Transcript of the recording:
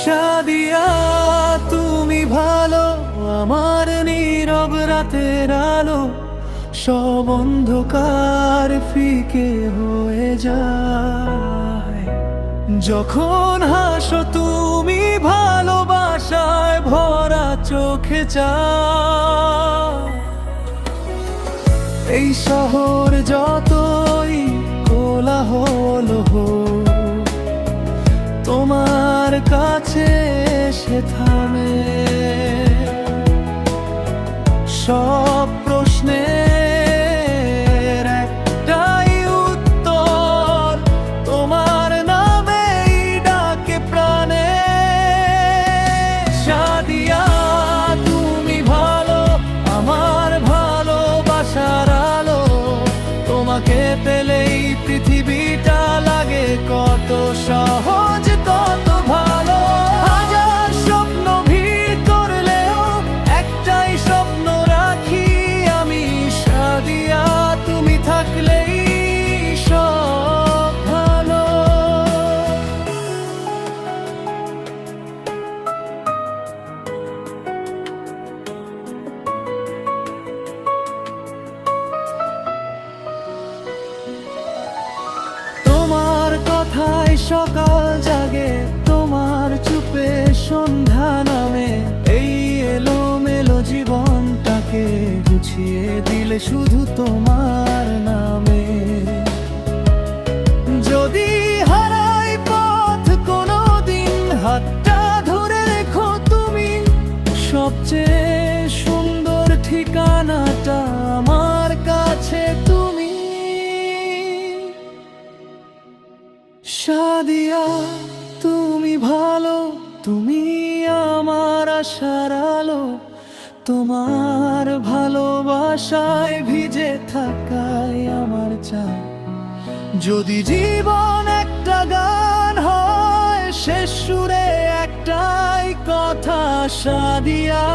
সাদিয়া তুমি ভালো, আমার নীরব রাতের আলো, সব অন্ধকার ফিকে হয়ে যায় যখন হাসো তুমি, ভালোবাসায় ভরা চোখে চাও। এই শহর যতই কোলাহল হোক, তোমার কাছে এসে থামে সব প্রশ্নের একটাই উত্তর, তোমার নামেই ডাকে প্রাণে। সাদিয়া তুমি ভালো, আমার ভালোবাসার আলো, তোমাকে পেলেই পৃথিবীটা লাগে কত সহজ, কত ভালো। হাজার স্বপ্ন ভিড় করলেও একটাই স্বপ্ন রাখি আমি, সাদিয়া তুমি থাকলেই সব ভালো। তোমার কথায় সকাল জাগে, তোমার চুপে সন্ধ্যা নামে, এই এলোমেলো জীবনটাকে গুছিয়ে দিলে শুধু তোমার নামে। যদি হারাই পথ কোনোদিন, হাতটা ধরে রেখো তুমি, সবচেয়ে সুন্দর ঠিকানাটা আমার কাছে তুমি। সাদিয়া তুমি ভালো, তুমি আমার আশার আলো, তোমার ভালোবাসায় ভিজে থাকাই আমার চাই। যদি জীবন একটা গান হয়, শেষ সুরে একটাই কথা, সাদিয়া